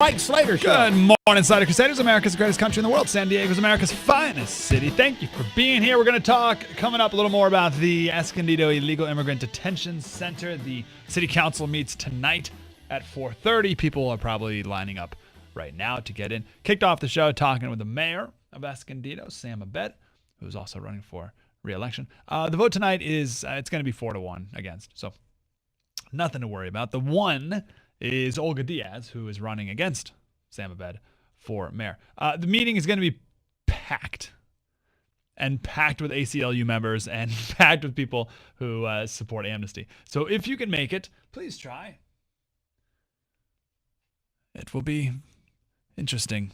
Mike Slater Show. Good morning, Slater Crusaders, America's greatest country in the world. San Diego's America's finest city. Thank you for being here. We're going to talk coming up a little more about the Escondido Illegal Immigrant Detention Center. The city council meets tonight at 4:30. People are probably lining up right now to get in. Kicked off the show talking with the mayor of Escondido, Sam Abed, who's also running for re-election. The vote tonight is it's going to be 4-1 against, so nothing to worry about. The one is Olga Diaz, who is running against Sam Abed for mayor. The meeting is going to be packed, and packed with ACLU members and packed with people who support amnesty. So if you can make it, please try. It will be interesting.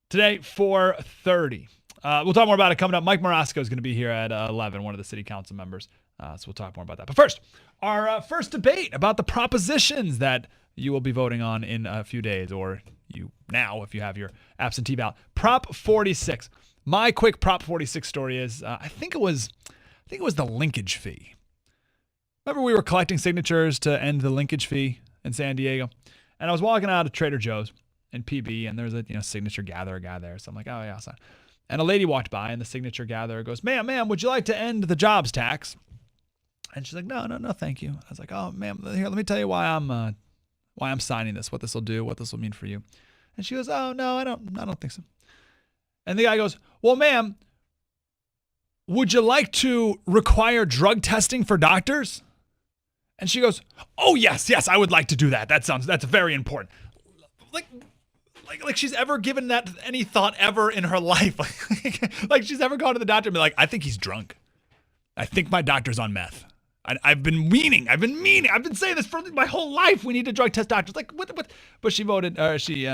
Today, 4:30. We'll talk more about it coming up. Mike Marasco is going to be here at 11, one of the city council members. So we'll talk more about that. But first, our first debate about the propositions that you will be voting on in a few days, or you now if you have your absentee ballot. Prop 46. My quick Prop 46 story is I think it was the linkage fee. Remember we were collecting signatures to end the linkage fee in San Diego, and I was walking out of Trader Joe's in PB, and there's a signature gatherer guy there. So I'm like, oh yeah, so. And a lady walked by, and the signature gatherer goes, ma'am, would you like to end the jobs tax? And she's like, no, thank you. I was like, oh, ma'am, here, let me tell you why I'm signing this, what this will do, what this will mean for you. And she goes, oh, no, I don't think so. And the guy goes, well, ma'am, would you like to require drug testing for doctors? And she goes, oh, yes, I would like to do that. That's very important. Like she's ever given that any thought ever in her life. Like she's ever gone to the doctor and be like, I think he's drunk. I think my doctor's on meth. I've been saying this for my whole life. We need to drug test doctors. Like what? But she voted, she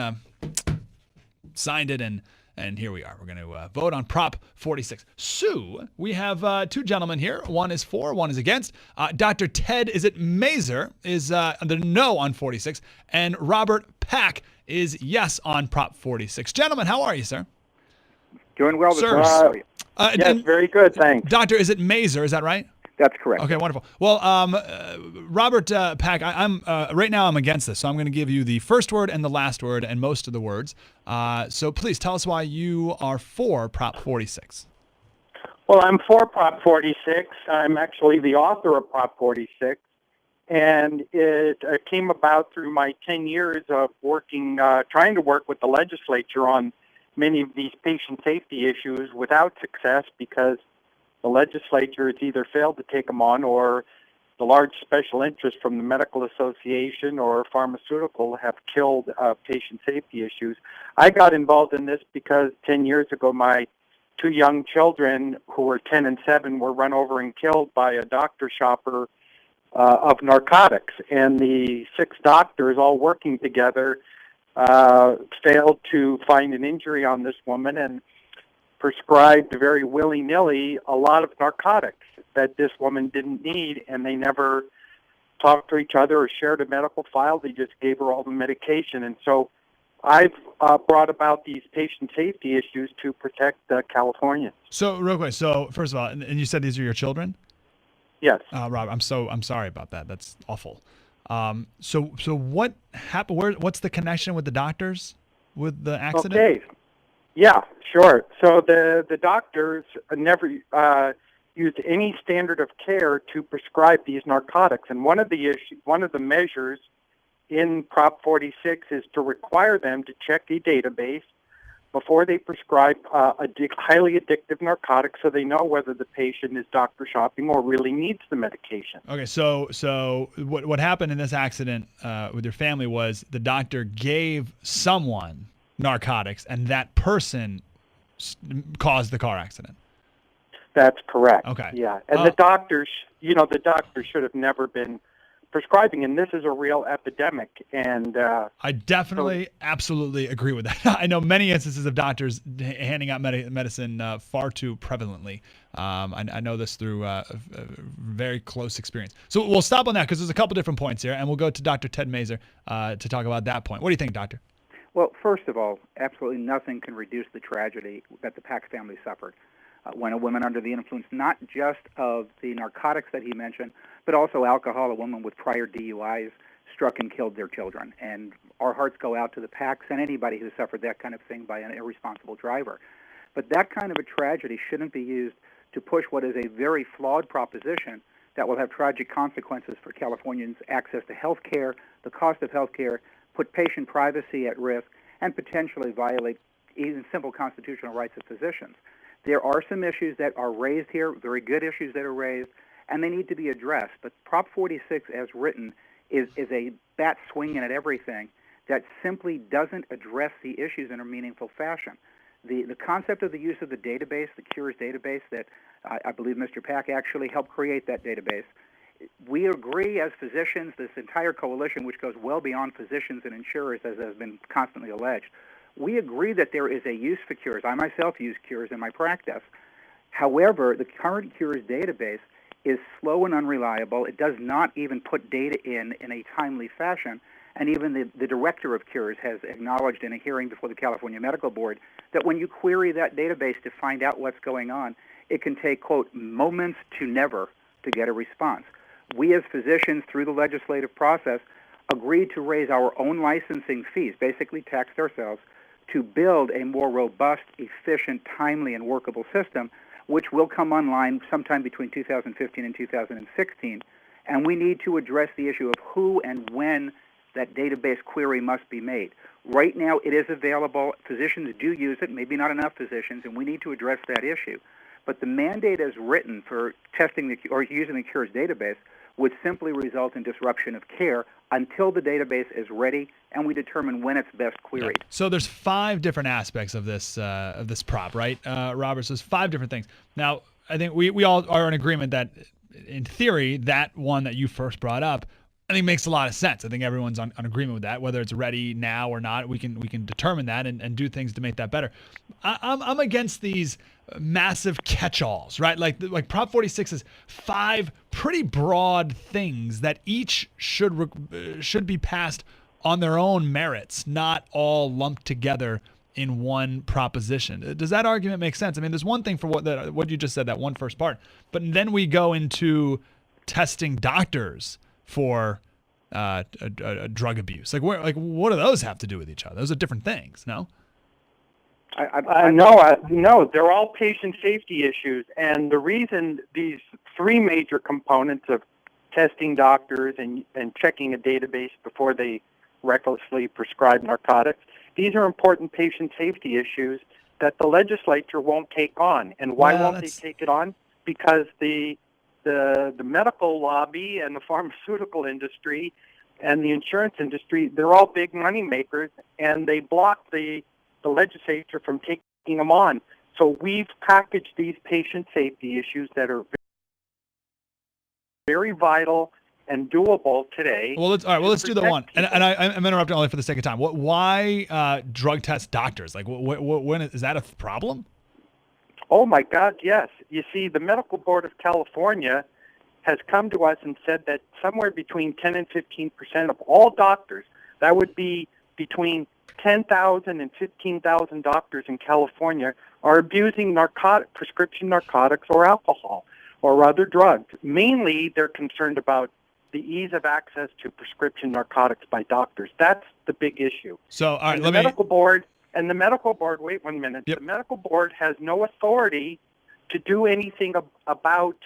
signed it, and here we are. We're going to vote on Prop 46. So we have two gentlemen here. One is for, one is against. Dr. Ted, Mazer is the no on 46, and Robert Pack is yes on Prop 46. Gentlemen, how are you, sir? Doing well, sir. Yes, very good, thanks. Doctor, is it Mazer? Is that right? That's correct. Okay, wonderful. Well, Robert Pack, I'm right now I'm against this, so I'm going to give you the first word and the last word and most of the words. So please tell us why you are for Prop 46. Well, I'm for Prop 46. I'm actually the author of Prop 46, and it came about through my 10 years of working, trying to work with the legislature on many of these patient safety issues without success because the legislature has either failed to take them on or the large special interests from the medical association or pharmaceutical have killed patient safety issues. I got involved in this because 10 years ago my two young children who were 10 and 7 were run over and killed by a doctor shopper of narcotics. And the 6 doctors all working together failed to find an injury on this woman and prescribed very willy-nilly a lot of narcotics that this woman didn't need, and they never talked to each other or shared a medical file. They just gave her all the medication. And so I've brought about these patient safety issues to protect Californians. So real quick, so first of all, and you said these are your children? Yes. Rob, I'm sorry about that. That's awful. So what happened? What's the connection with the doctors with the accident? Okay. Yeah, sure. So the doctors never used any standard of care to prescribe these narcotics, and one of the measures in Prop 46 is to require them to check a database before they prescribe highly addictive narcotics, so they know whether the patient is doctor shopping or really needs the medication. Okay, so what happened in this accident with your family was the doctor gave someone narcotics, and that person caused the car accident. That's correct. Okay. Yeah, and the doctors should have never been prescribing, and this is a real epidemic. And I definitely, absolutely agree with that. I know many instances of doctors handing out medicine far too prevalently. I know this through a very close experience. So we'll stop on that because there's a couple different points here, and we'll go to Dr. Ted Mazer to talk about that point. What do you think, Doctor? Well, first of all, absolutely nothing can reduce the tragedy that the Pack family suffered when a woman under the influence, not just of the narcotics that he mentioned, but also alcohol, a woman with prior DUIs, struck and killed their children. And our hearts go out to the PACs and anybody who suffered that kind of thing by an irresponsible driver. But that kind of a tragedy shouldn't be used to push what is a very flawed proposition that will have tragic consequences for Californians' access to health care, the cost of health care, put patient privacy at risk, and potentially violate even simple constitutional rights of physicians. There are some issues that are raised here, very good issues that are raised, and they need to be addressed. But Prop 46, as written, is a bat swinging at everything that simply doesn't address the issues in a meaningful fashion. The concept of the use of the database, the Cures database, that I believe Mr. Pack actually helped create that database. We agree as physicians, this entire coalition, which goes well beyond physicians and insurers, as has been constantly alleged, we agree that there is a use for Cures. I myself use Cures in my practice. However, the current Cures database is slow and unreliable. It does not even put data in a timely fashion. And even the director of Cures has acknowledged in a hearing before the California Medical Board that when you query that database to find out what's going on, it can take, quote, moments to never to get a response. We as physicians, through the legislative process, agreed to raise our own licensing fees, basically taxed ourselves, to build a more robust, efficient, timely, and workable system, which will come online sometime between 2015 and 2016. And we need to address the issue of who and when that database query must be made. Right now, it is available. Physicians do use it, maybe not enough physicians, and we need to address that issue. But the mandate as written for testing or using the Cures database would simply result in disruption of care until the database is ready and we determine when it's best queried. Yeah. So there's 5 different aspects of this prop, right, Robert? So there's 5 different things. Now, I think we all are in agreement that, in theory, that one that you first brought up, I think makes a lot of sense. I think everyone's on agreement with that. Whether it's ready now or not, we can determine that and do things to make that better. I'm against these massive catch-alls, right? Like Prop 46 is 5 pretty broad things that each should be passed on their own merits, not all lumped together in one proposition. Does that argument make sense? I mean, there's one thing for what you just said, that one first part, but then we go into testing doctors for a drug abuse. What do those have to do with each other? Those are different things, no? No, they're all patient safety issues. And the reason these 3 major components of testing doctors and checking a database before they recklessly prescribe narcotics, these are important patient safety issues that the legislature won't take on. And why won't they take it on? Because the medical lobby and the pharmaceutical industry and the insurance industry, they're all big money makers, and they block the legislature from taking them on. So we've packaged these patient safety issues that are very vital and doable today. Well, let's do the one. And I'm interrupting only for the sake of time. Why drug test doctors? When is that a problem? Oh, my God, yes. You see, the Medical Board of California has come to us and said that somewhere between 10 and 15% of all doctors, that would be between 10,000 and 15,000 doctors in California, are abusing prescription narcotics or alcohol or other drugs. Mainly, they're concerned about the ease of access to prescription narcotics by doctors. That's the big issue. So, all right, the medical board, wait 1 minute. Yep. The medical board has no authority to do anything about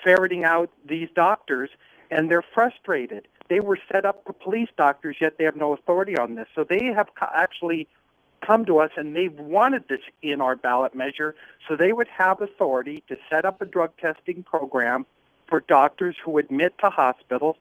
ferreting out these doctors, and they're frustrated. They were set up for police doctors, yet they have no authority on this. So they have actually come to us, and they've wanted this in our ballot measure, so they would have authority to set up a drug testing program for doctors who admit to hospitals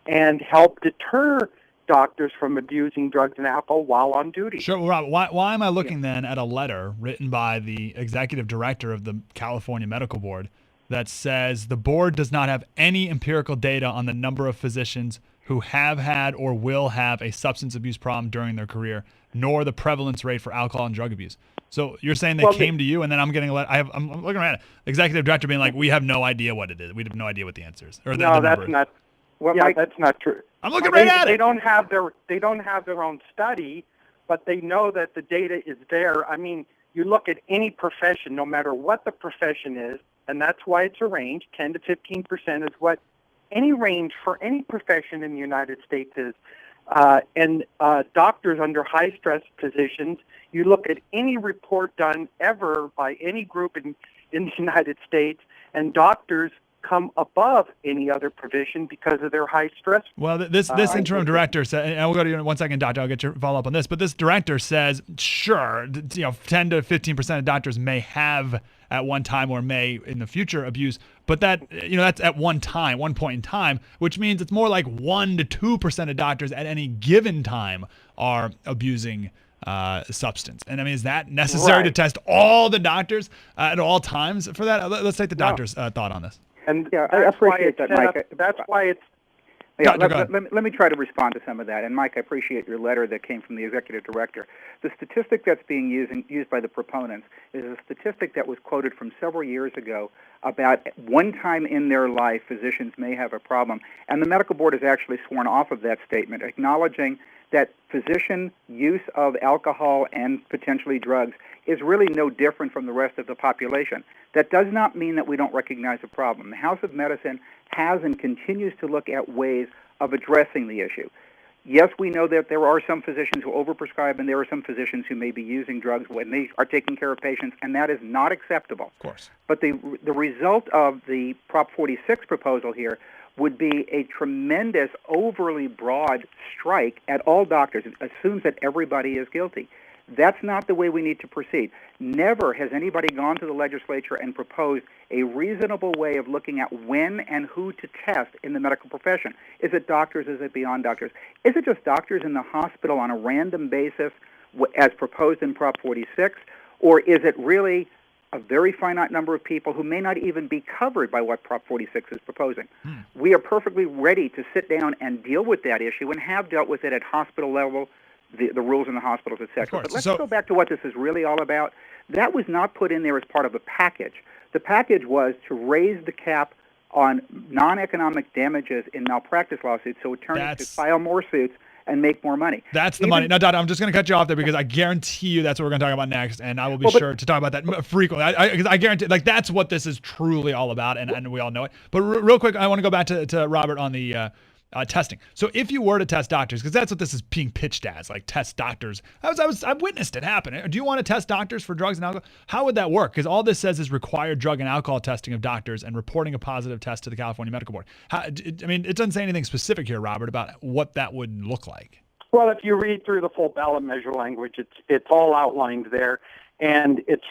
and help deter doctors from abusing drugs and alcohol while on duty. Sure. Well, Rob, why am I looking then at a letter written by the executive director of the California Medical Board that says the board does not have any empirical data on the number of physicians who have had or will have a substance abuse problem during their career, nor the prevalence rate for alcohol and drug abuse? So you're saying they came to you, and then I'm getting a letter. I'm looking around it. Executive director being like, we have no idea what it is. We have no idea what the answer is. Or no, that's not. Well, yeah, that's not true. I'm looking right at it. They don't have their own study, but they know that the data is there. I mean, you look at any profession, no matter what the profession is, and that's why it's arranged. 10 to 15% is what any range for any profession in the United States is. And doctors under high-stress positions, you look at any report done ever by any group in the United States, and doctors come above any other provision because of their high stress. Well, this interim director said, and we'll go to you in 1 second, Doctor. I'll get your follow up on this. But this director says, sure, 10 to 15% of doctors may have at one time or may in the future abuse, but that's at one point in time, which means it's more like 1 to 2% of doctors at any given time are abusing substance. And I mean, is that necessary to test all the doctors at all times for that? Let's take the doctor's thought on this. And yeah, I appreciate that, Mike. That's why it's. Yeah, let me try to respond to some of that. And Mike, I appreciate your letter that came from the executive director. The statistic that's being used by the proponents is a statistic that was quoted from several years ago about one time in their life physicians may have a problem. And the medical board has actually sworn off of that statement, acknowledging that physician use of alcohol and potentially drugs is really no different from the rest of the population. That does not mean that we don't recognize a problem. The House of Medicine has and continues to look at ways of addressing the issue. Yes, we know that there are some physicians who overprescribe, and there are some physicians who may be using drugs when they are taking care of patients, and that is not acceptable. Of course. But the result of the Prop 46 proposal here would be a tremendous, overly broad strike at all doctors. It assumes that everybody is guilty. That's not the way we need to proceed. Never has anybody gone to the legislature and proposed a reasonable way of looking at when and who to test in the medical profession. Is it doctors? Is it beyond doctors? Is it just doctors in the hospital on a random basis as proposed in Prop 46? Or is it really a very finite number of people who may not even be covered by what Prop 46 is proposing? We are perfectly ready to sit down and deal with that issue and have dealt with it at hospital level, the rules in the hospitals, et cetera. But let's go back to what this is really all about. That was not put in there as part of a package. The package was to raise the cap on non-economic damages in malpractice lawsuits so attorneys could file more suits and make more money. That's the money. Now, Dada, I'm just going to cut you off there because I guarantee you that's what we're going to talk about next, and I will be sure to talk about that frequently. Because I guarantee, that's what this is truly all about, and we all know it. But real quick, I want to go back to Robert on the testing. So if you were to test doctors, because that's what this is being pitched as, like test doctors. I've witnessed it happen. Do you want to test doctors for drugs and alcohol? How would that work? Because all this says is required drug and alcohol testing of doctors and reporting a positive test to the California Medical Board. It doesn't say anything specific here, Robert, about what that would look like. Well, if you read through the full ballot measure language, it's all outlined there. And it's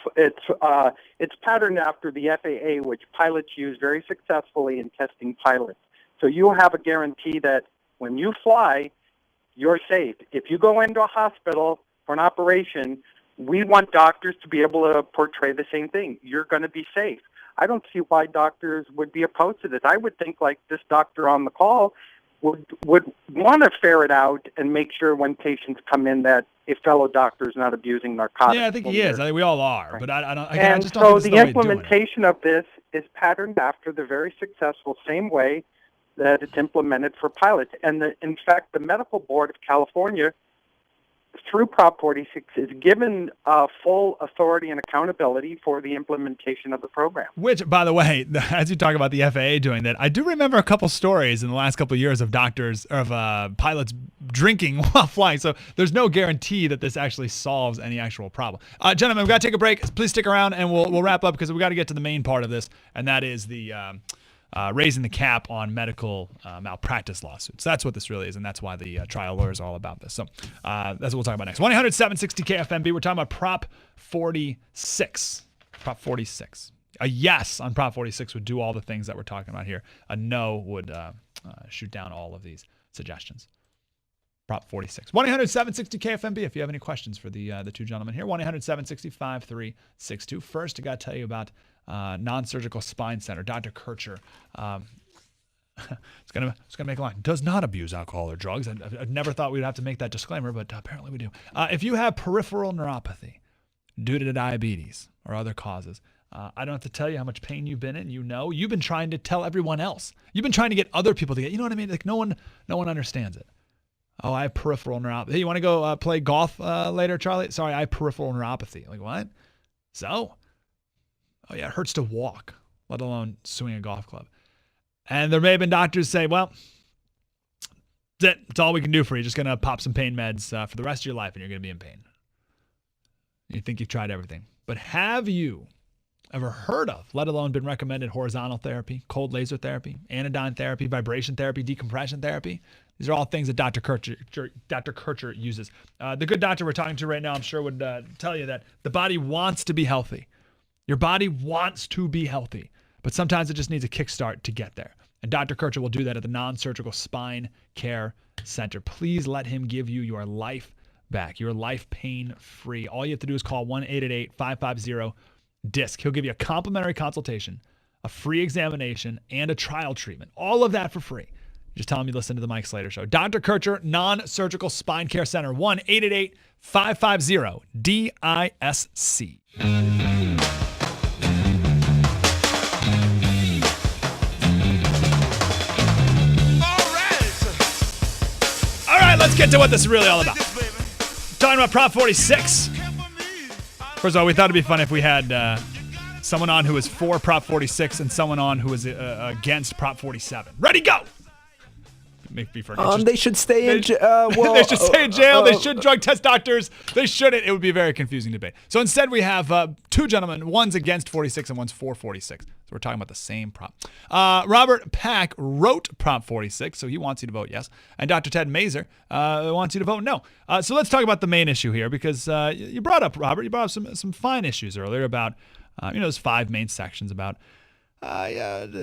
patterned after the FAA, which pilots use very successfully in testing pilots. So you have a guarantee that when you fly, you're safe. If you go into a hospital for an operation, we want doctors to be able to portray the same thing. You're going to be safe. I don't see why doctors would be opposed to this. I would think like this doctor on the call would want to ferret out and make sure when patients come in that a fellow doctor is not abusing narcotics. Yeah, I think he is. I think we all are. Right. But I just don't so think the implementation of this is patterned after the very successful same way that it's implemented for pilots. And in fact, the Medical Board of California, through Prop 46, is given full authority and accountability for the implementation of the program. Which, by the way, as you talk about the FAA doing that, I do remember a couple stories in the last couple of years of pilots drinking while flying. So there's no guarantee that this actually solves any actual problem. Gentlemen, we've got to take a break. Please stick around, and we'll wrap up because we got to get to the main part of this, and that is the raising the cap on medical malpractice lawsuits. That's what this really is, and that's why the trial lawyer is all about this. So that's what we'll talk about next. 1-800-760-KFMB. We're talking about Prop 46. Prop 46. A yes on Prop 46 would do all the things that we're talking about here. A no would shoot down all of these suggestions. Prop 46. 1-800-760-KFMB if you have any questions for the two gentlemen here. 1-800-760-5362. First, I got to tell you about non-surgical spine center. Dr. Kircher, it's gonna make a line. Does not abuse alcohol or drugs. I never thought we'd have to make that disclaimer, but apparently we do. If you have peripheral neuropathy due to diabetes or other causes, I don't have to tell you how much pain you've been in. You've been trying to tell everyone else. You've been trying to get other people to get. You know what I mean? Like no one understands it. Oh, I have peripheral neuropathy. Hey, you want to go play golf later, Charlie? Sorry, I have peripheral neuropathy. Like what? So. Oh, yeah, it hurts to walk, let alone swing a golf club. And there may have been doctors say, well, that's it. That's all we can do for you. Just going to pop some pain meds for the rest of your life and you're going to be in pain. You think you've tried everything. But have you ever heard of, let alone been recommended, horizontal therapy, cold laser therapy, anodyne therapy, vibration therapy, decompression therapy? These are all things that Dr. Kircher uses. The good doctor we're talking to right now, I'm sure, would tell you that the body wants to be healthy. Your body wants to be healthy, but sometimes it just needs a kickstart to get there. And Dr. Kircher will do that at the Non-Surgical Spine Care Center. Please let him give you your life back, your life pain-free. All you have to do is call 1-888-550-DISC. He'll give you a complimentary consultation, a free examination, and a trial treatment. All of that for free. Just tell him you listen to the Mike Slater Show. Dr. Kircher, Non-Surgical Spine Care Center, 1-888-550-DISC. All right, let's get to what this is really all about. Talking about Prop 46. First of all, we thought it'd be fun if we had someone on who was for Prop 46 and someone on who was against Prop 47. Ready, go! They should stay in jail. They should stay in jail. They should drug test doctors. They shouldn't. It would be a very confusing debate. So instead, we have two gentlemen. One's against 46 and one's for 46. So we're talking about the same prop. Robert Pack wrote Prop 46, so he wants you to vote yes. And Dr. Ted Mazur wants you to vote no. So let's talk about the main issue here, because you brought up, Robert, you brought up some fine issues earlier about, there's 5 main sections about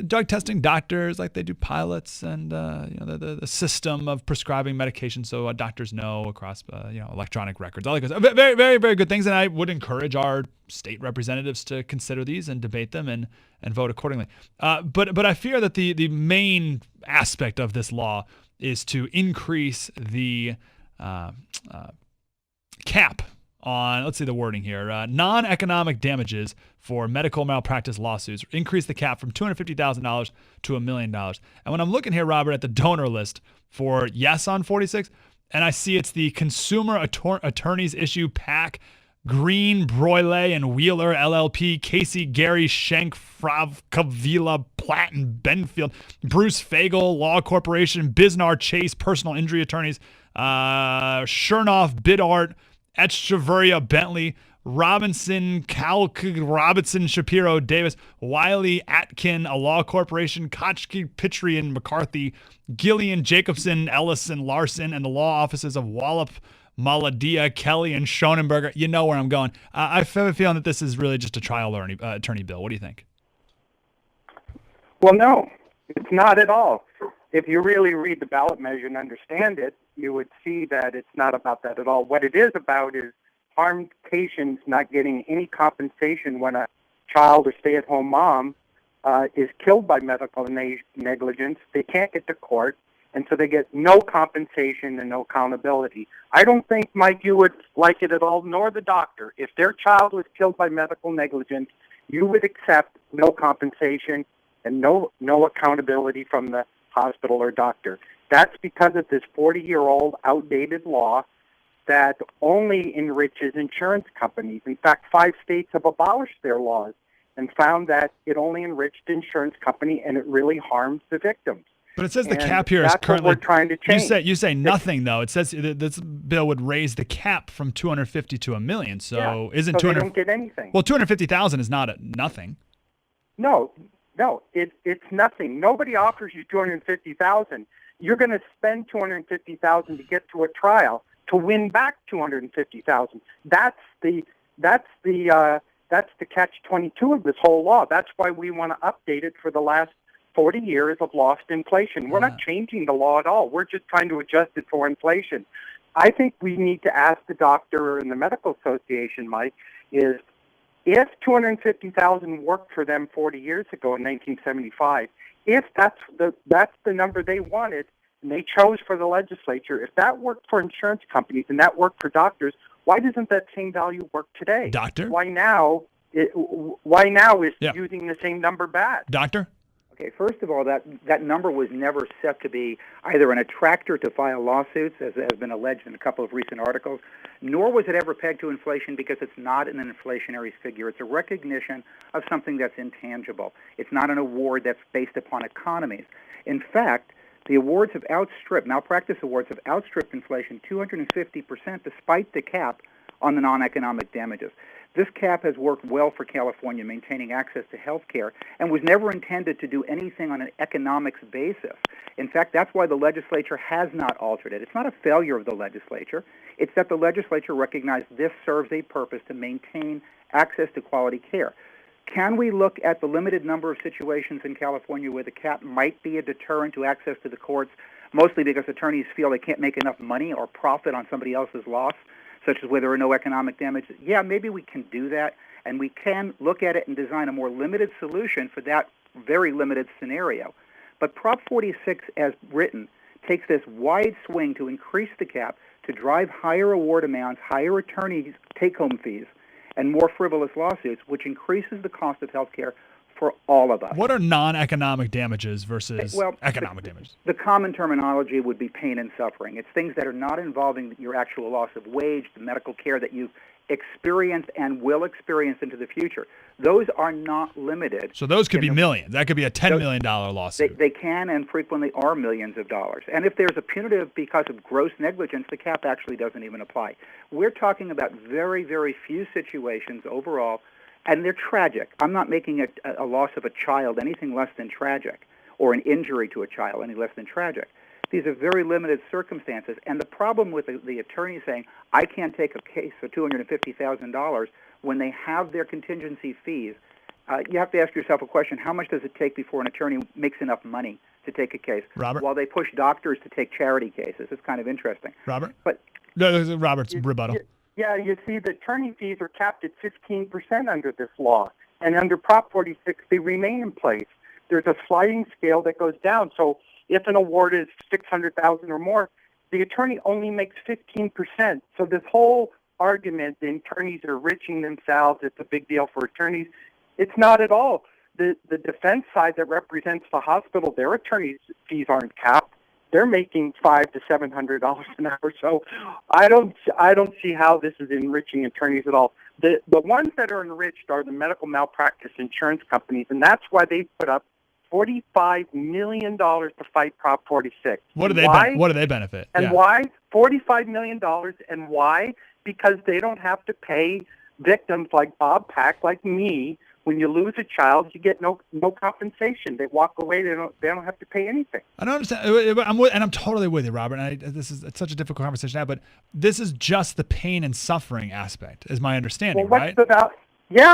drug testing doctors, like they do pilots, and the system of prescribing medication, so doctors know across electronic records, all that good stuff. Very, very, very good things, and I would encourage our state representatives to consider these and debate them and vote accordingly. But I fear that the main aspect of this law is to increase the cap on, let's see the wording here, non-economic damages for medical malpractice lawsuits. Increase the cap from $250,000 to $1 million. And when I'm looking here, Robert, at the donor list for yes on 46, and I see it's the Consumer Attorneys Issue PAC, Green, Broyle, and Wheeler, LLP, Casey, Gary, Schenk, Frav, Kavila, Platt, and Benfield, Bruce Fagel, Law Corporation, Bisnar, Chase, Personal Injury Attorneys, Chernoff, Bidart, Echeverria, Bentley, Robinson, Robinson, Shapiro, Davis, Wiley, Atkin, A Law Corporation, Kochke, Pitrian, McCarthy, Gillian, Jacobson, Ellison, Larson, and the law offices of Wallop, Maladia, Kelly, and Schonenberger. You know where I'm going. I have a feeling that this is really just a trial attorney bill. What do you think? Well, no, it's not at all. If you really read the ballot measure and understand it, you would see that it's not about that at all. What it is about is harmed patients not getting any compensation when a child or stay-at-home mom is killed by medical negligence. They can't get to court, and so they get no compensation and no accountability. I don't think, Mike, you would like it at all, nor the doctor. If their child was killed by medical negligence, you would accept no compensation and no accountability from the hospital or doctor. That's because of this 40-year-old outdated law that only enriches insurance companies. In fact, 5 states have abolished their laws and found that it only enriched the insurance company and it really harms the victims. But it says the cap here is currently. That's what we're trying to change. You say nothing though. It says this bill would raise the cap from $250,000 to $1 million. So isn't so 200? They don't get anything. Well, $250,000 is not nothing. No, it's nothing. Nobody offers you $250,000. You're going to spend $250,000 to get to a trial to win back $250,000. That's the catch-22 of this whole law. That's why we want to update it for the last 40 years of lost inflation. We're not changing the law at all. We're just trying to adjust it for inflation. I think we need to ask the doctor and the medical association, Mike, is if $250,000 worked for them 40 years ago in 1975, if that's the number they wanted and they chose for the legislature, if that worked for insurance companies and that worked for doctors, why doesn't that same value work today? Doctor? Why now is using the same number bad? Doctor? Okay, first of all, that number was never set to be either an attractor to file lawsuits, as has been alleged in a couple of recent articles, nor was it ever pegged to inflation because it's not an inflationary figure. It's a recognition of something that's intangible. It's not an award that's based upon economies. In fact, the awards have outstripped, malpractice awards have outstripped inflation 250% despite the cap on the non-economic damages. This cap has worked well for California, maintaining access to health care, and was never intended to do anything on an economics basis. In fact, that's why the legislature has not altered it. It's not a failure of the legislature. It's that the legislature recognized this serves a purpose to maintain access to quality care. Can we look at the limited number of situations in California where the cap might be a deterrent to access to the courts, mostly because attorneys feel they can't make enough money or profit on somebody else's loss, such as where there are no economic damages? Yeah, maybe we can do that, and we can look at it and design a more limited solution for that very limited scenario. But Prop 46, as written, takes this wide swing to increase the cap to drive higher award amounts, higher attorneys' take-home fees, and more frivolous lawsuits, which increases the cost of health care for all of us. What are non-economic damages versus economic damages? The common terminology would be pain and suffering. It's things that are not involving your actual loss of wage, the medical care that you've experienced and will experience into the future. Those are not limited. So those could be millions. That could be a $10 million lawsuit. They can and frequently are millions of dollars. And if there's a punitive because of gross negligence, the cap actually doesn't even apply. We're talking about very, very few situations overall, and they're tragic. I'm not making a loss of a child anything less than tragic, or an injury to a child any less than tragic. These are very limited circumstances. And the problem with the attorney saying, I can't take a case for $250,000 when they have their contingency fees, you have to ask yourself a question: how much does it take before an attorney makes enough money to take a case? Robert? While they push doctors to take charity cases. It's kind of interesting. Robert? But No, Robert's rebuttal. Yeah, you see, the attorney fees are capped at 15% under this law, and under Prop 46, they remain in place. There's a sliding scale that goes down. So if an award is $600,000 or more, the attorney only makes 15%. So this whole argument, the attorneys are enriching themselves, it's a big deal for attorneys, it's not at all. The defense side that represents the hospital, their attorneys' fees aren't capped. They're making $500 to $700 an hour. So I don't see how this is enriching attorneys at all. The ones that are enriched are the medical malpractice insurance companies, and that's why they put up $45 million to fight Prop 46. What do they benefit? And why? $45 million. And why? Because they don't have to pay victims like BobPack, like me. When you lose a child, you get no compensation. They walk away. They don't have to pay anything. I don't understand. I'm totally with you, Robert. And it's such a difficult conversation to have, but this is just the pain and suffering aspect, is my understanding, well, right?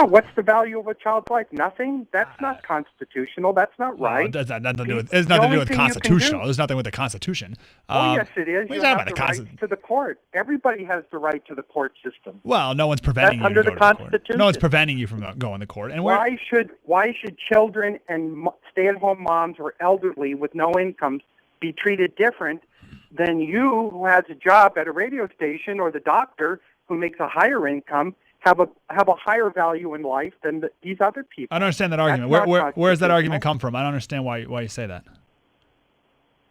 What's the value of a child's life? Nothing. That's not constitutional. That's not right. Well, it has nothing to do with constitutional. There's nothing with the Constitution. Oh, yes, it is. You have the right to the court. Everybody has the right to the court system. Well, no one's preventing you under from the going to Constitution. court. No one's preventing you from going to court. And why should children and stay-at-home moms or elderly with no income be treated different than you, who has a job at a radio station, or the doctor who makes a higher income? Have a higher value in life than these other people. I don't understand that argument. Where does that argument come from? I don't understand why you say that.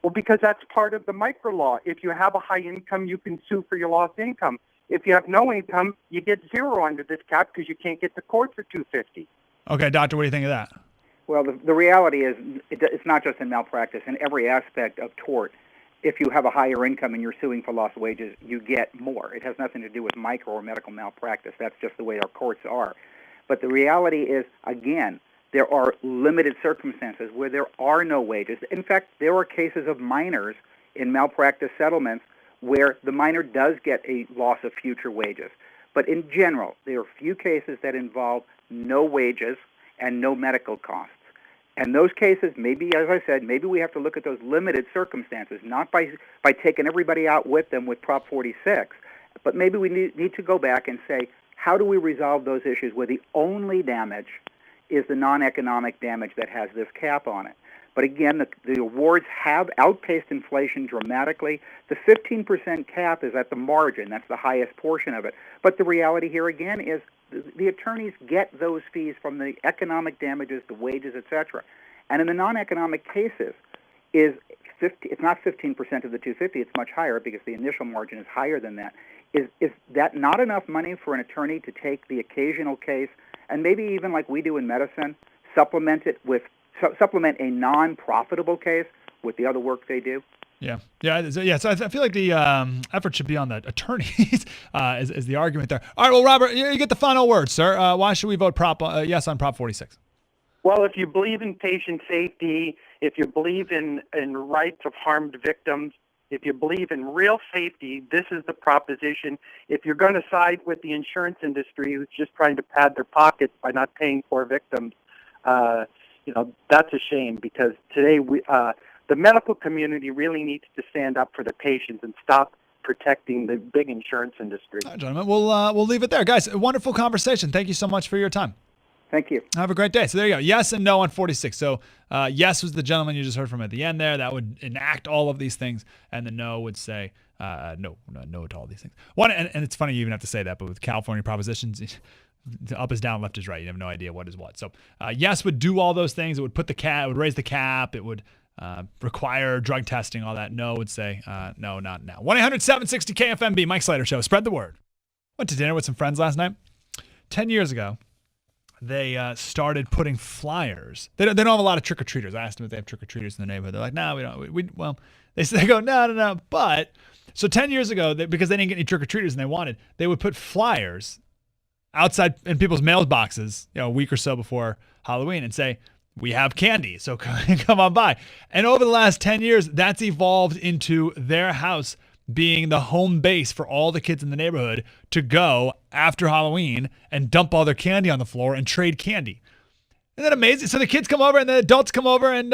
Well, because that's part of the micro law. If you have a high income, you can sue for your lost income. If you have no income, you get zero under this cap because you can't get to court for $250. Okay, doctor, what do you think of that? Well, the reality is it's not just in malpractice. In every aspect of tort, if you have a higher income and you're suing for lost wages, you get more. It has nothing to do with micro or medical malpractice. That's just the way our courts are. But the reality is, again, there are limited circumstances where there are no wages. In fact, there are cases of minors in malpractice settlements where the minor does get a loss of future wages. But in general, there are few cases that involve no wages and no medical costs. And those cases, maybe, as I said, maybe we have to look at those limited circumstances, not by taking everybody out with them with Prop 46, but maybe we need to go back and say, how do we resolve those issues where the only damage is the non-economic damage that has this cap on it? But again, the awards have outpaced inflation dramatically. The 15% cap is at the margin. That's the highest portion of it. But the reality here, again, is the attorneys get those fees from the economic damages, the wages, etc. And in the non-economic cases, it's not 15% of the 250, it's much higher because the initial margin is higher than that. Is that not enough money for an attorney to take the occasional case and maybe even like we do in medicine, supplement a non-profitable case with the other work they do? Yeah. So I feel like the effort should be on the attorneys is the argument there. All right. Well, Robert, you get the final word, sir. Why should we vote yes on Prop 46? Well, if you believe in patient safety, if you believe in rights of harmed victims, if you believe in real safety, this is the proposition. If you're going to side with the insurance industry who's just trying to pad their pockets by not paying poor victims, that's a shame, because today the medical community really needs to stand up for the patients and stop protecting the big insurance industry. All right, gentlemen, we'll leave it there. Guys, a wonderful conversation. Thank you so much for your time. Thank you. Have a great day. So there you go. Yes and no on 46. So yes was the gentleman you just heard from at the end there. That would enact all of these things. And the no would say no to all these things. And it's funny you even have to say that, but with California propositions, up is down, left is right. You have no idea what is what. So yes would do all those things. It would put the cap, it would raise the cap. It would require drug testing, all that. No would say no, not now. 1-800-760-KFMB, Mike Slater Show. Spread the word. Went to dinner with some friends last night. 10 years ago, they started putting flyers. They don't have a lot of trick-or-treaters. I asked them if they have trick-or-treaters in the neighborhood. They're like, no, we don't. They go, no. But, so 10 years ago, because they didn't get any trick-or-treaters and they wanted, they would put flyers outside in people's mailboxes, a week or so before Halloween and say, we have candy, so come on by. And over the last 10 years, that's evolved into their house being the home base for all the kids in the neighborhood to go after Halloween and dump all their candy on the floor and trade candy. Isn't that amazing? So the kids come over and the adults come over and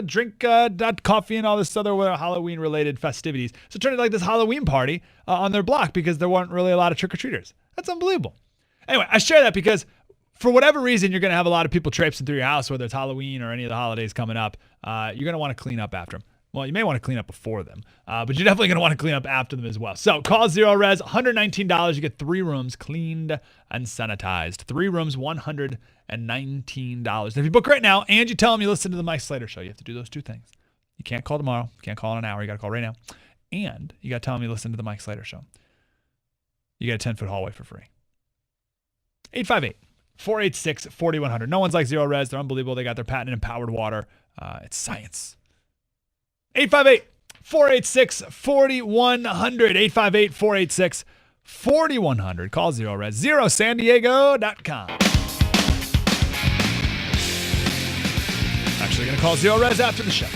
drink coffee and all this other Halloween-related festivities. So it turned into like this Halloween party on their block because there weren't really a lot of trick-or-treaters. That's unbelievable. Anyway, I share that because for whatever reason, you're going to have a lot of people traipsing through your house, whether it's Halloween or any of the holidays coming up. You're going to want to clean up after them. Well, you may want to clean up before them, but you're definitely going to want to clean up after them as well. So call Zero Res, $119. You get 3 rooms cleaned and sanitized. 3 rooms, $119. If you book right now and you tell them you listen to the Mike Slater Show, you have to do those 2 things. You can't call tomorrow. You can't call in an hour. You got to call right now. And you got to tell them you listen to the Mike Slater Show. You get a 10-foot hallway for free. 858-486-4100. No one's like Zero Res. They're unbelievable. They got their patent-empowered water. It's science. 858-486-4100. 858-486-4100. Call Zero Res. ZeroSanDiego.com. Actually going to call Zero Res after the show.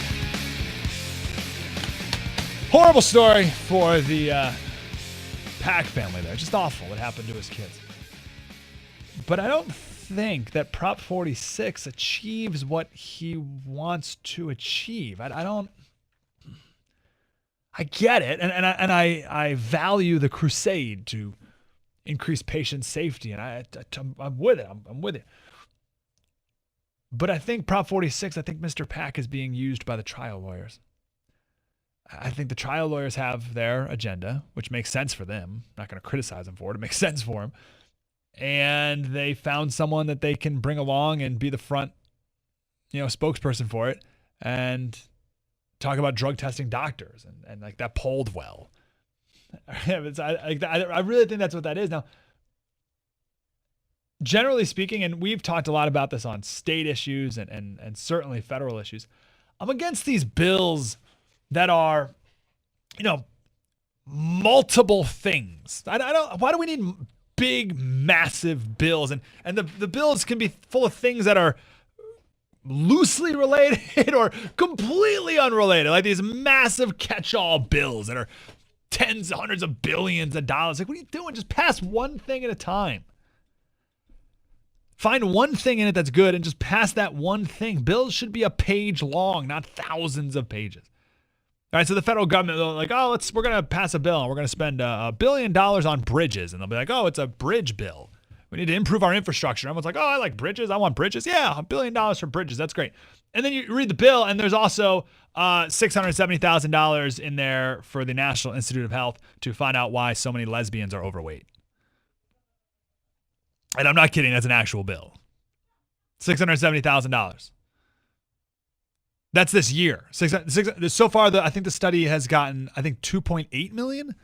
Horrible story for the Pack family there. Just awful what happened to his kids. But I don't think that Prop 46 achieves what he wants to achieve. I get it, and I value the crusade to increase patient safety, and I'm with it. I'm with it. But I think Prop 46, I think Mr. Pack is being used by the trial lawyers. I think the trial lawyers have their agenda, which makes sense for them. I'm not going to criticize them for it. It makes sense for them. And they found someone that they can bring along and be the front, spokesperson for it and talk about drug testing doctors. And like that polled well. I really think that's what that is. Now, generally speaking, and we've talked a lot about this on state issues and certainly federal issues, I'm against these bills that are, multiple things. Why do we need big, massive bills? And the bills can be full of things that are loosely related or completely unrelated, like these massive catch-all bills that are tens, hundreds of billions of dollars. Like, what are you doing? Just pass one thing at a time. Find one thing in it that's good and just pass that one thing. Bills should be a page long, not thousands of pages. All right, so the federal government, they're like, we're going to pass a bill and we're going to spend $1 billion on bridges. And they'll be like, it's a bridge bill. We need to improve our infrastructure. Everyone's like, I like bridges. I want bridges. Yeah, $1 billion for bridges. That's great. And then you read the bill and there's also $670,000 in there for the National Institute of Health to find out why so many lesbians are overweight. And I'm not kidding. That's an actual bill. $670,000. That's this year. So far, I think the study has gotten, 2.8 million.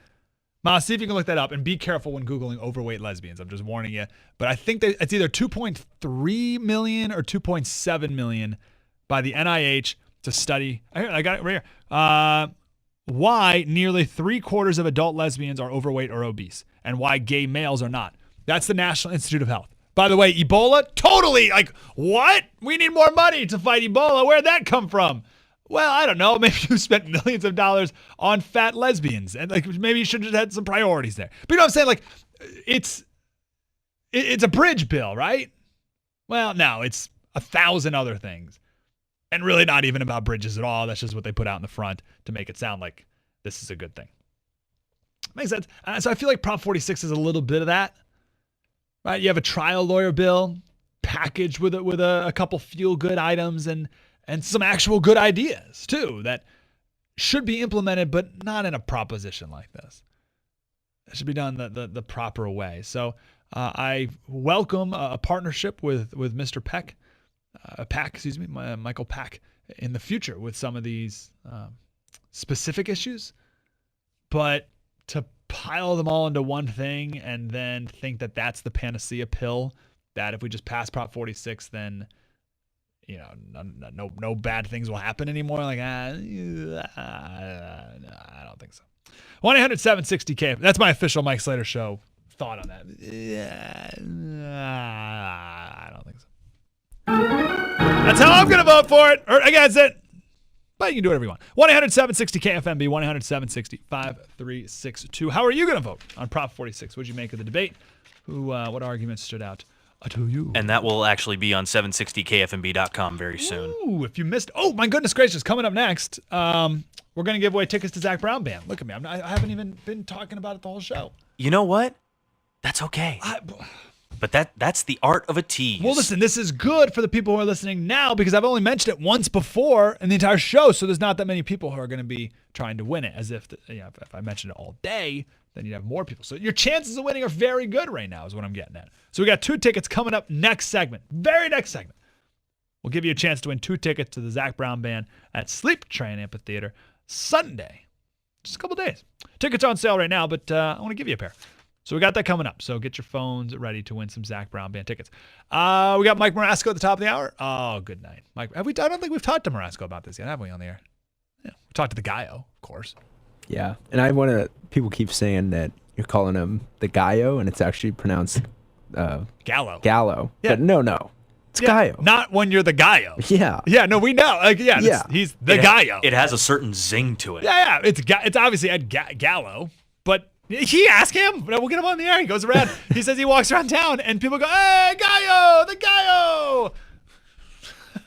Ma, see if you can look that up, and be careful when Googling overweight lesbians. I'm just warning you. But I think it's either 2.3 million or 2.7 million by the NIH to study. I got it right here. Why nearly 3/4 of adult lesbians are overweight or obese, and why gay males are not. That's the National Institute of Health. By the way, Ebola, totally, what? We need more money to fight Ebola. Where'd that come from? Well, I don't know. Maybe you spent millions of dollars on fat lesbians, and maybe you should have had some priorities there. But you know what I'm saying? It's a bridge bill, right? Well, no, it's 1,000 other things, and really not even about bridges at all. That's just what they put out in the front to make it sound like this is a good thing. Makes sense. So I feel like Prop 46 is a little bit of that. Right, you have a trial lawyer bill packaged with a couple feel-good items and some actual good ideas too that should be implemented, but not in a proposition like this. It should be done the proper way. So I welcome a partnership with Mr. Michael Pack, in the future with some of these specific issues, but to pile them all into one thing and then think that that's the panacea pill, that if we just pass Prop 46, then no bad things will happen anymore. I don't think so. 1-800-760-KFMB. That's my official Mike Slater Show thought on that. I don't think so. That's how I'm going to vote for it or against it. But you can do whatever you want. 1-800-760-KFMB, 1-800-760-5362. How are you going to vote on Prop 46? What did you make of the debate? What arguments stood out to you? And that will actually be on 760kfmb.com very soon. Ooh, if you missed, oh my goodness gracious, coming up next, we're going to give away tickets to Zach Brown Band. Look at me, I haven't even been talking about it the whole show. You know what? That's okay. But that's the art of a tease. Well, listen, this is good for the people who are listening now because I've only mentioned it once before in the entire show, so there's not that many people who are going to be trying to win it. As if if I mentioned it all day, then you'd have more people. So your chances of winning are very good right now is what I'm getting at. So we got 2 tickets coming up next segment, very next segment. We'll give you a chance to win 2 tickets to the Zach Brown Band at Sleep Train Amphitheater Sunday. Just a couple days. Tickets are on sale right now, but I want to give you a pair. So we got that coming up. So get your phones ready to win some Zach Brown Band tickets. We got Mike Marasco at the top of the hour. Oh, good night. Mike, I don't think we've talked to Marasco about this yet, have we, on the air? Yeah. We talked to the Gallo, of course. Yeah. And people keep saying that you're calling him the Gallo, and it's actually pronounced Gallo. Gallo. Yeah. But no. It's Gallo. Not when you're the Gallo. Yeah. Yeah, no, we know. He's the Gallo. It has a certain zing to it. Yeah. It's obviously Ed Gallo, but he asked him. We'll get him on the air. He goes around. He says he walks around town, and people go, "Hey, Gallo, the Gallo."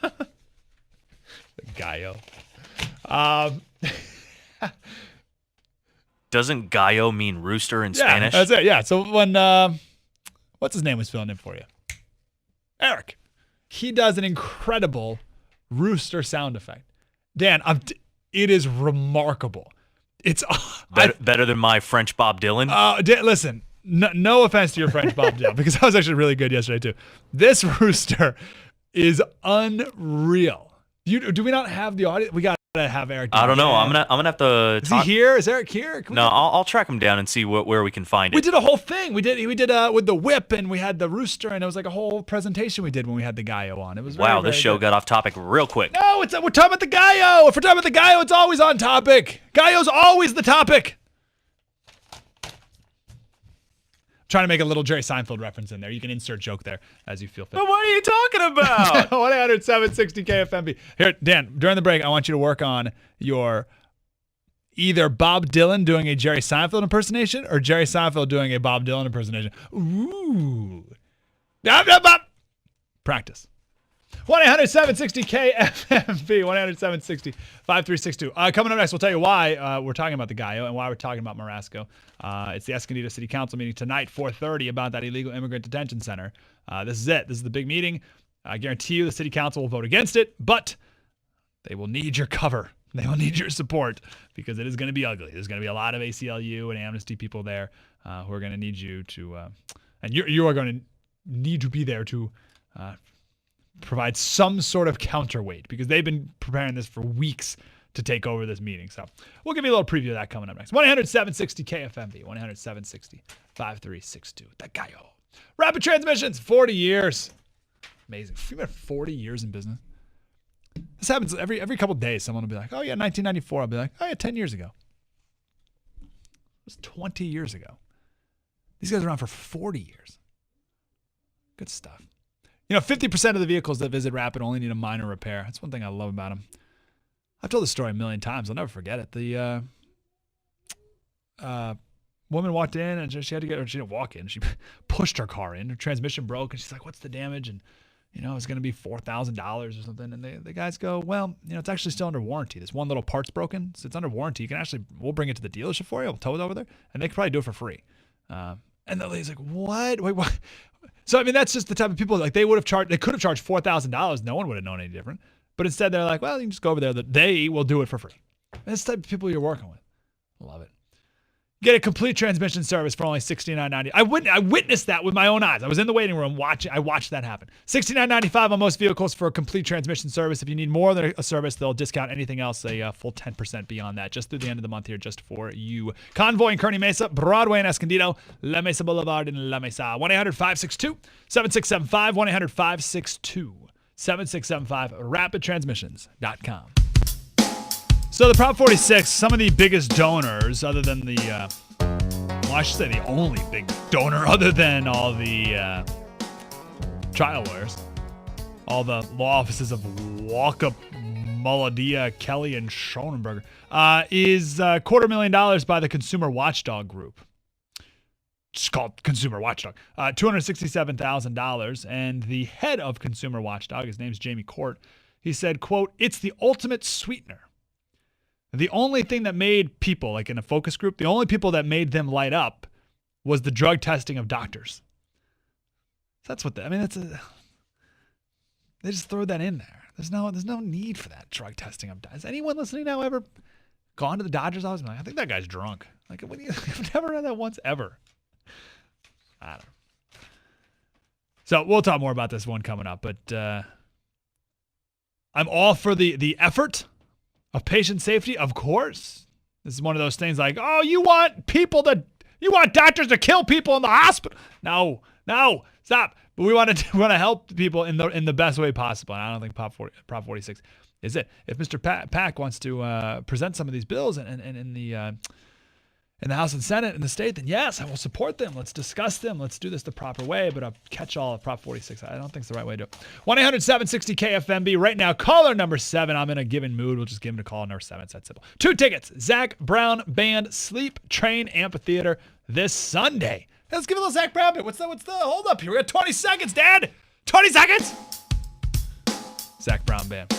The Gallo. Doesn't gallo mean rooster in Spanish? That's it. Yeah. So when what's his name was filling in for you, Eric, he does an incredible rooster sound effect. Dan, it is remarkable. It's better than my French Bob Dylan. Listen, no offense to your French Bob Dylan, because I was actually really good yesterday too. This rooster is unreal. Do we not have the audio? We got to have Eric. I don't know. I'm gonna have to. Is he here? Is Eric here? I'll track him down and see where we can find it. We did a whole thing. We did with the whip, and we had the rooster, and it was like a whole presentation we did when we had the Gallo on. It was wow. Very, this show got off topic real quick. No, we're talking about the Gallo. If we're talking about the Gallo, it's always on topic. Gallo's always the topic. Trying to make a little Jerry Seinfeld reference in there. You can insert joke there as you feel fit. But what are you talking about? 1-800-760-KFMB. Here, Dan, during the break, I want you to work on your either Bob Dylan doing a Jerry Seinfeld impersonation or Jerry Seinfeld doing a Bob Dylan impersonation. Ooh. Practice. 1-800-760-KFMB, 1-800-760-5362. Coming up next, we'll tell you why we're talking about the Gallo and why we're talking about Marasco. It's the Escondido City Council meeting tonight, 4:30, about that illegal immigrant detention center. This is it. This is the big meeting. I guarantee you the City Council will vote against it, but they will need your cover. They will need your support because it is going to be ugly. There's going to be a lot of ACLU and Amnesty people there who are going to need you to, and you are going to need to be there to provide some sort of counterweight because they've been preparing this for weeks to take over this meeting. So we'll give you a little preview of that coming up next. 1-800-760-KFMB, 1-800-760-5362. That guy. Rapid Transmissions, 40 years. Amazing. You've been 40 years in business. This happens every couple of days. Someone will be like, oh yeah, 1994. I'll be like, oh yeah, 10 years ago. It was 20 years ago. These guys are around for 40 years. Good stuff. 50% of the vehicles that visit Rapid only need a minor repair. That's one thing I love about them. I've told this story a million times. I'll never forget it. The woman walked in and she didn't walk in. She pushed her car in. Her transmission broke and she's like, what's the damage? And, it's going to be $4,000 or something. And the guys go, well, it's actually still under warranty. This one little part's broken. So it's under warranty. We'll bring it to the dealership for you. We'll tow it over there. And they could probably do it for free. And the lady's like, what? Wait, what? So, that's just the type of people, like they could have charged $4,000. No one would have known any different. But instead they're like, well, you can just go over there. They will do it for free. And that's the type of people you're working with. Love it. Get a complete transmission service for only $69.90. I witnessed that with my own eyes. I was in the waiting room watching. I watched that happen. $69.95 on most vehicles for a complete transmission service. If you need more than a service, they'll discount anything else a full 10% beyond that, just through the end of the month here, just for you. Convoy in Kearney Mesa, Broadway in Escondido, La Mesa Boulevard in La Mesa. 1-800-562-7675. 1-800-562-7675. RapidTransmissions.com. So the Prop 46, some of the biggest donors, other than I should say the only big donor, other than all the trial lawyers, all the law offices of Walkup, Mulladia, Kelly, and Schonenberger, is $250,000 by the Consumer Watchdog Group. It's called Consumer Watchdog. $267,000. And the head of Consumer Watchdog, his name's Jamie Court, he said, quote, "It's the ultimate sweetener. The only thing that made people, like in a focus group, the only people that made them light up was the drug testing of doctors." So that's what they just throw that in there. There's no need for that drug testing of doctors. Has anyone listening now ever gone to the doctor's office? I think that guy's drunk. Like, I've never read that once ever. I don't know. So we'll talk more about this one coming up, but I'm all for the effort of patient safety, of course. This is one of those things like, oh, you want doctors to kill people in the hospital? No, stop. But we want to help people in the best way possible. And I don't think Prop 46 is it. If Mr. Pack wants to present some of these bills in the House and Senate and the state, then yes, I will support them. Let's discuss them. Let's do this the proper way. But a catch-all of Prop 46, I don't think it's the right way to do it. 1-800-760-KFMB. Right now, caller number 7. I'm in a given mood. We'll just give him to call number 7. It's that simple. 2 tickets. Zach Brown Band Sleep Train Amphitheater this Sunday. Hey, let's give a little Zach Brown bit. What's the hold up here? We got 20 seconds, Dad. 20 seconds. Zach Brown Band.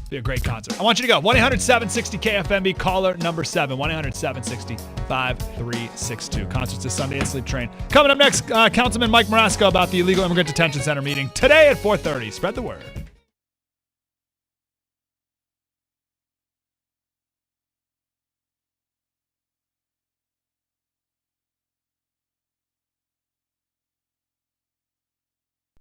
Be a great concert. I want you to go. 1-800-760-KFMB. Caller number 7. 1-800-760-5362. Concerts this Sunday at Sleep Train. Coming up next, Councilman Mike Marasco about the Illegal Immigrant Detention Center meeting today at 4:30. Spread the word.